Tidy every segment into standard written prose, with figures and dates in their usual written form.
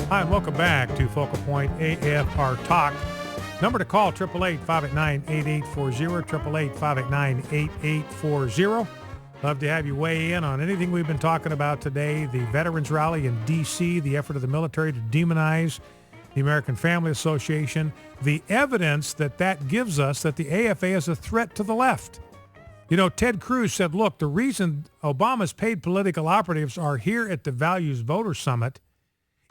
Hi, and welcome back to Focal Point AFR Talk. Number to call, 888-589-8840, 888-589-8840. Love to have you weigh in on anything we've been talking about today, the Veterans Rally in D.C., the effort of the military to demonize the American Family Association, the evidence that gives us that the AFA is a threat to the left. You know, Ted Cruz said, look, the reason Obama's paid political operatives are here at the Values Voter Summit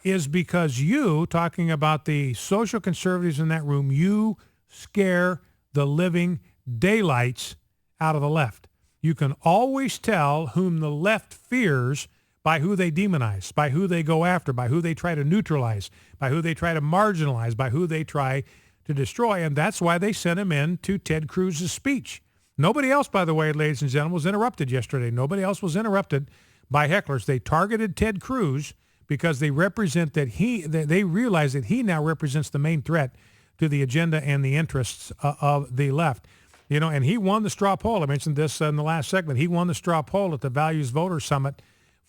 is because you, talking about the social conservatives in that room, you scare the living daylights out of the left. You can always tell whom the left fears by who they demonize, by who they go after, by who they try to neutralize, by who they try to marginalize, by who they try to destroy. And that's why they sent him in to Ted Cruz's speech. Nobody else, by the way, ladies and gentlemen, was interrupted yesterday. Nobody else was interrupted by hecklers. They targeted Ted Cruz because they represent they realize that he now represents the main threat to the agenda and the interests of the left. You know, and he won the straw poll. I mentioned this in the last segment. He won the straw poll at the Values Voter Summit.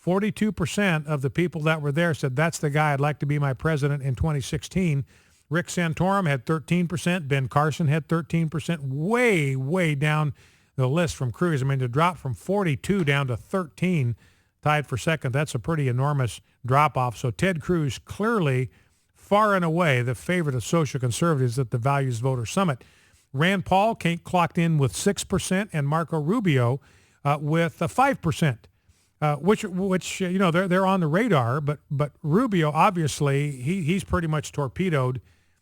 42% of the people that were there said, that's the guy I'd like to be my president in 2016. Rick Santorum had 13%. Ben Carson had 13%. Way, way down the list from Cruz. I mean, to drop from 42 down to 13, tied for second, that's a pretty enormous drop-off. So Ted Cruz clearly far and away the favorite of social conservatives at the Values Voter Summit. Rand Paul clocked in with 6% and Marco Rubio with 5%, which you know, they're on the radar. But Rubio, obviously, he's pretty much torpedoed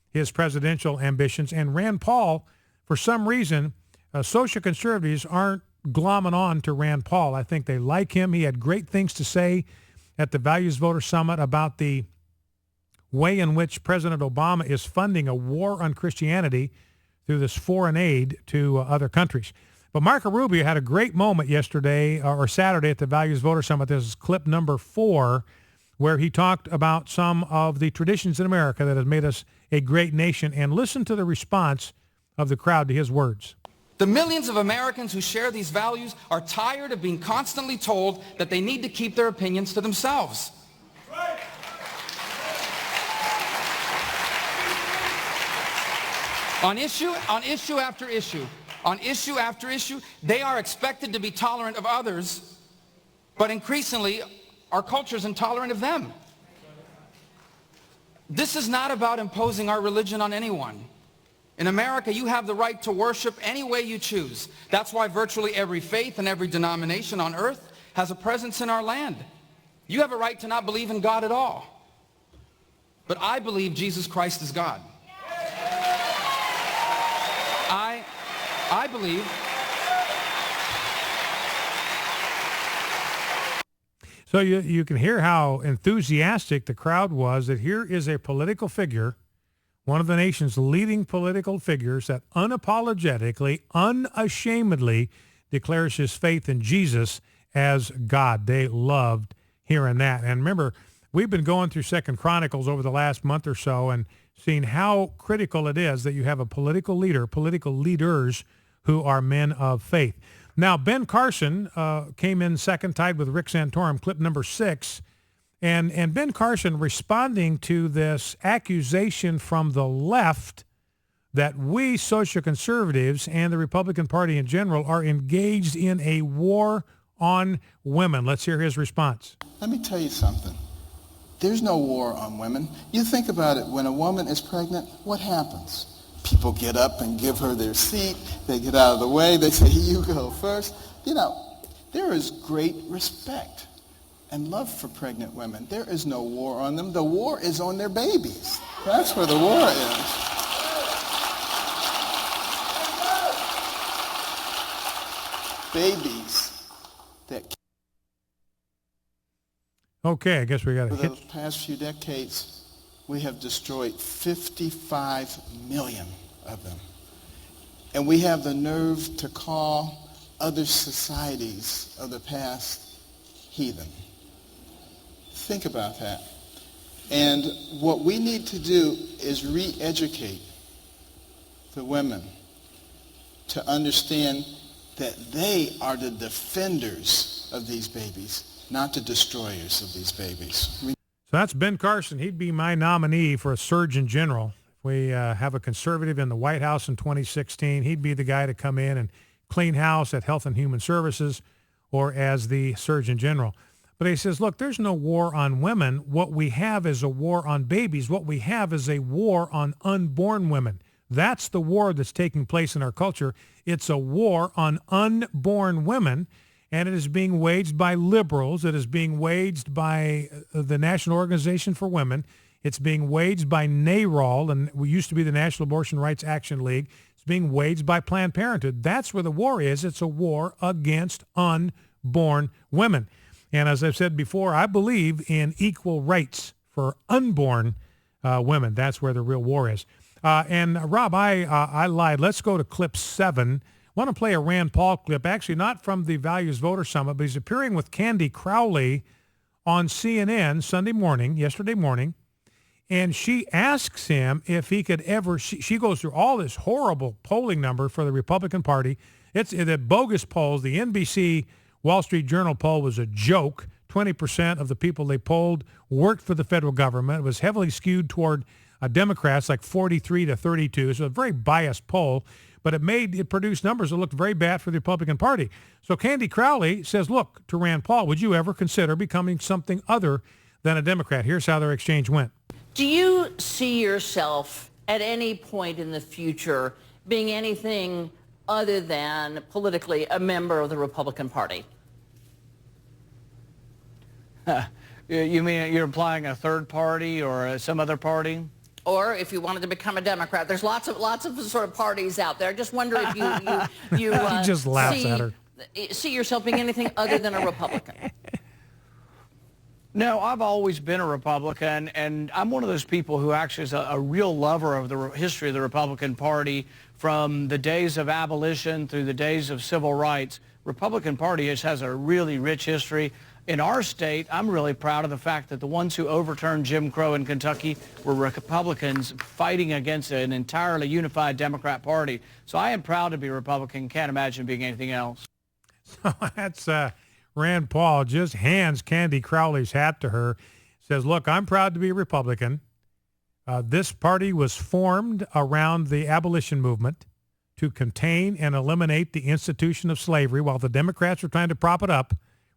his presidential ambitions. And Rand Paul, for some reason, social conservatives aren't glomming on to Rand Paul. I think they like him. He had great things to say at the Values Voter Summit about the way in which President Obama is funding a war on Christianity through this foreign aid to other countries. But Marco Rubio had a great moment yesterday or Saturday at the Values Voter Summit. This is clip number 4, where he talked about some of the traditions in America that have made us a great nation. And listen to the response of the crowd to his words. The millions of Americans who share these values are tired of being constantly told that they need to keep their opinions to themselves. Right. On issue after issue, they are expected to be tolerant of others, but increasingly, our culture is intolerant of them. This is not about imposing our religion on anyone. In America, you have the right to worship any way you choose. That's why virtually every faith and every denomination on earth has a presence in our land. You have a right to not believe in God at all. But I believe Jesus Christ is God. I believe. So you can hear how enthusiastic the crowd was that here is a political figure, one of the nation's leading political figures, that unapologetically, unashamedly declares his faith in Jesus as God. They loved hearing that. And remember, we've been going through 2 Chronicles over the last month or so and seeing how critical it is that you have a political leader, political leaders who are men of faith. Now, Ben Carson came in second, tied with Rick Santorum, clip number 6. And Ben Carson responding to this accusation from the left that we social conservatives and the Republican Party in general are engaged in a war on women. Let's hear his response. Let me tell you something. There's no war on women. You think about it, when a woman is pregnant, what happens? People get up and give her their seat. They get out of the way. They say, you go first. You know, there is great respect and love for pregnant women. There is no war on them. The war is on their babies. That's where the war is. Babies that... Okay, I guess we got to hit... For the past few decades, we have destroyed 55 million of them. And we have the nerve to call other societies of the past heathen. Think about that. And what we need to do is re-educate the women to understand that they are the defenders of these babies, not the destroyers of these babies. So that's Ben Carson. He'd be my nominee for a Surgeon General. If we have a conservative in the White House in 2016, he'd be the guy to come in and clean house at Health and Human Services or as the Surgeon General. But he says, look, there's no war on women. What we have is a war on babies. What we have is a war on unborn women. That's the war that's taking place in our culture. It's a war on unborn women. And it is being waged by liberals. It is being waged by the National Organization for Women. It's being waged by NARAL, and we used to be the National Abortion Rights Action League. It's being waged by Planned Parenthood. That's where the war is. It's a war against unborn women. And as I've said before, I believe in equal rights for unborn women. That's where the real war is. And Rob, I lied. Let's go to clip 7. I want to play a Rand Paul clip, actually not from the Values Voter Summit, but he's appearing with Candy Crowley on CNN yesterday morning, and she asks him if he could ever, she goes through all this horrible polling number for the Republican Party. It's the bogus polls. The NBC Wall Street Journal poll was a joke. 20% of the people they polled worked for the federal government. It was heavily skewed toward Democrats, like 43 to 32, so a very biased poll. But it produced numbers that looked very bad for the Republican Party. So Candy Crowley says, look, to Rand Paul, would you ever consider becoming something other than a Democrat? Here's how their exchange went. Do you see yourself at any point in the future being anything other than politically a member of the Republican Party? You mean you're implying a third party or some other party? Or if you wanted to become a Democrat, there's lots of sort of parties out there. I just wonder if you he just laughs at her. See yourself being anything other than a Republican. No, I've always been a Republican, and I'm one of those people who actually is a real lover of the history of the Republican Party from the days of abolition through the days of civil rights. Republican Party has a really rich history. In our state, I'm really proud of the fact that the ones who overturned Jim Crow in Kentucky were Republicans fighting against an entirely unified Democrat Party. So I am proud to be a Republican. Can't imagine being anything else. So that's Rand Paul just hands Candy Crowley's hat to her, says, look, I'm proud to be a Republican. This party was formed around the abolition movement to contain and eliminate the institution of slavery while the Democrats were trying to prop it up.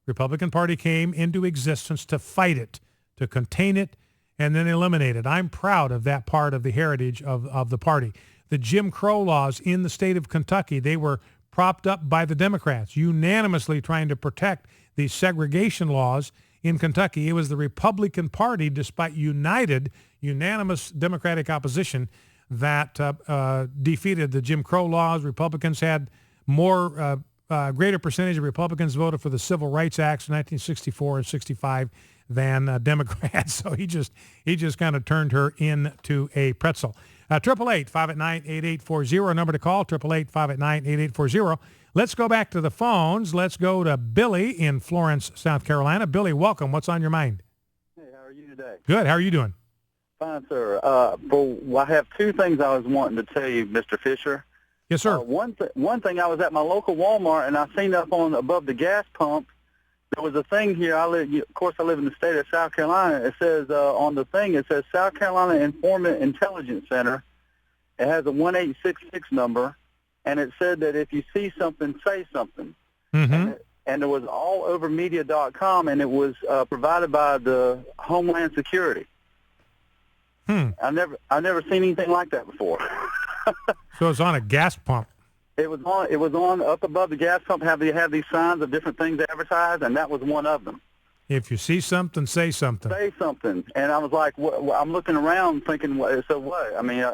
Republican Party came into existence to fight it, to contain it, and then eliminate it. I'm proud of that part of the heritage of the party. The Jim Crow laws in the state of Kentucky, they were propped up by the Democrats, unanimously trying to protect these segregation laws in Kentucky. It was the Republican Party, despite unanimous Democratic opposition, that defeated the Jim Crow laws. Republicans had greater percentage of Republicans voted for the Civil Rights Acts in 1964 and 65 than Democrats. So he just kind of turned her into a pretzel. 888-589-8840, number to call, 888-589-8840. Let's go back to the phones. Let's go to Billy in Florence, South Carolina. Billy, welcome. What's on your mind? Hey, how are you today? Good. How are you doing? Fine, sir. I have two things I was wanting to tell you, Mr. Fisher. Yes, sir. One thing, I was at my local Walmart, and I seen up above the gas pump, there was a thing here. Of course, I live in the state of South Carolina. It says on the thing, it says South Carolina Informant Intelligence Center. It has a 1866 number, and it said that if you see something, say something. Mm-hmm. And it was all over media.com, and it was provided by the Homeland Security. I've never seen anything like that before. So it's on a gas pump. It was on up above the gas pump. They have these signs of different things advertised, and that was one of them. If you see something, say something. Say something. And I was like, I'm looking around thinking, so what? I mean,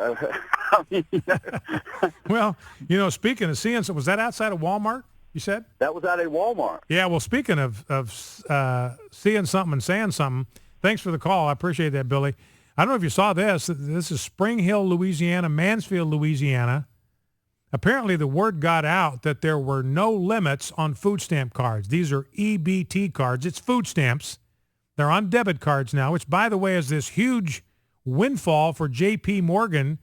Well, speaking of seeing, was that outside of Walmart, you said? That was at a Walmart. Yeah, well, speaking of seeing something and saying something, thanks for the call. I appreciate that, Billy. I don't know if you saw this. This is Spring Hill, Louisiana, Mansfield, Louisiana. Apparently, the word got out that there were no limits on food stamp cards. These are EBT cards. It's food stamps. They're on debit cards now, which, by the way, is this huge windfall for J.P. Morgan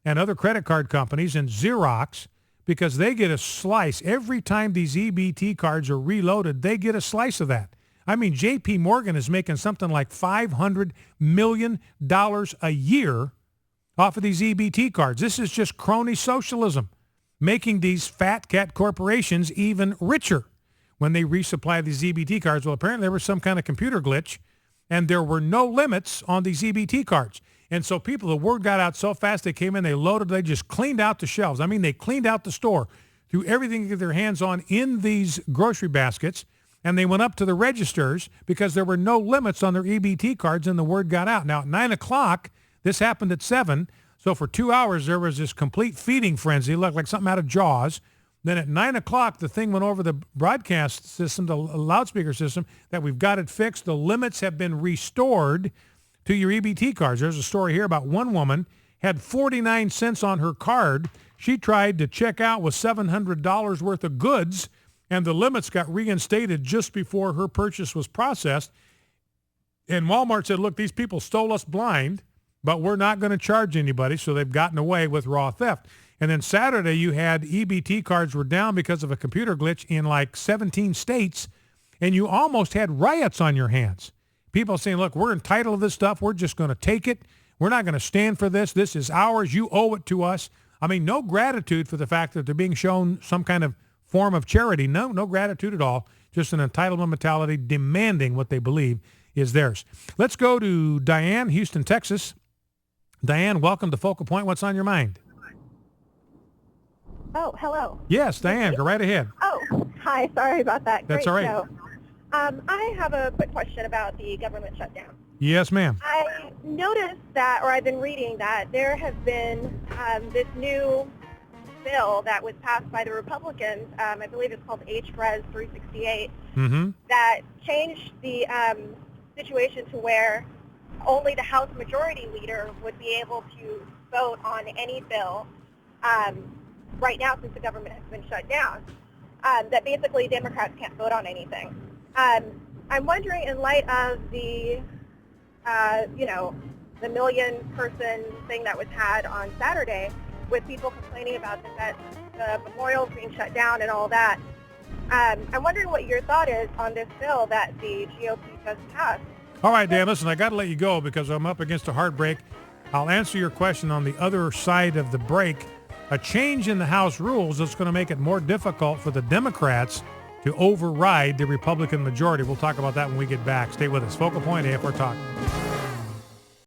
and other credit card companies and Xerox, because they get a slice. Every time these EBT cards are reloaded, they get a slice of that. I mean, J.P. Morgan is making something like $500 million a year off of these EBT cards. This is just crony socialism, making these fat cat corporations even richer when they resupply these EBT cards. Well, apparently there was some kind of computer glitch, and there were no limits on these EBT cards. And so people, the word got out so fast, they came in, they loaded, they just cleaned out the shelves. I mean, they cleaned out the store, threw everything they get their hands on in these grocery baskets, and they went up to the registers because there were no limits on their EBT cards, and the word got out. Now, at 9 o'clock, this happened at 7, so for 2 hours, there was this complete feeding frenzy, looked like something out of Jaws. Then at 9 o'clock, the thing went over the broadcast system, the loudspeaker system, that we've got it fixed. The limits have been restored to your EBT cards. There's a story here about one woman had 49 cents on her card. She tried to check out with $700 worth of goods, and the limits got reinstated just before her purchase was processed. And Walmart said, look, these people stole us blind, but we're not going to charge anybody, so they've gotten away with raw theft. And then Saturday, you had EBT cards were down because of a computer glitch in like 17 states, and you almost had riots on your hands. People saying, look, we're entitled to this stuff. We're just going to take it. We're not going to stand for this. This is ours. You owe it to us. I mean, no gratitude for the fact that they're being shown some kind of form of charity. No gratitude at all. Just an entitlement mentality demanding what they believe is theirs. Let's go to Diane, Houston, Texas. Diane, welcome to Focal Point. What's on your mind? Oh, hello. Yes, Diane, go right ahead. Oh, hi. Sorry about that. That's Great all right. show. I have a quick question about the government shutdown. Yes, ma'am. I noticed that, or I've been reading that there has been this new bill that was passed by the Republicans. I believe it's called HRES 368, that changed the situation to where only the House Majority Leader would be able to vote on any bill right now, since the government has been shut down, that basically Democrats can't vote on anything. I'm wondering, in light of the, the million-person thing that was had on Saturday, with people complaining about the memorials being shut down and all that, I'm wondering what your thought is on this bill that the GOP just passed. All right, Dan, listen, I got to let you go because I'm up against a hard break. I'll answer your question on the other side of the break. A change in the House rules is going to make it more difficult for the Democrats to override the Republican majority. We'll talk about that when we get back. Stay with us. Focal Point, AFR Talk.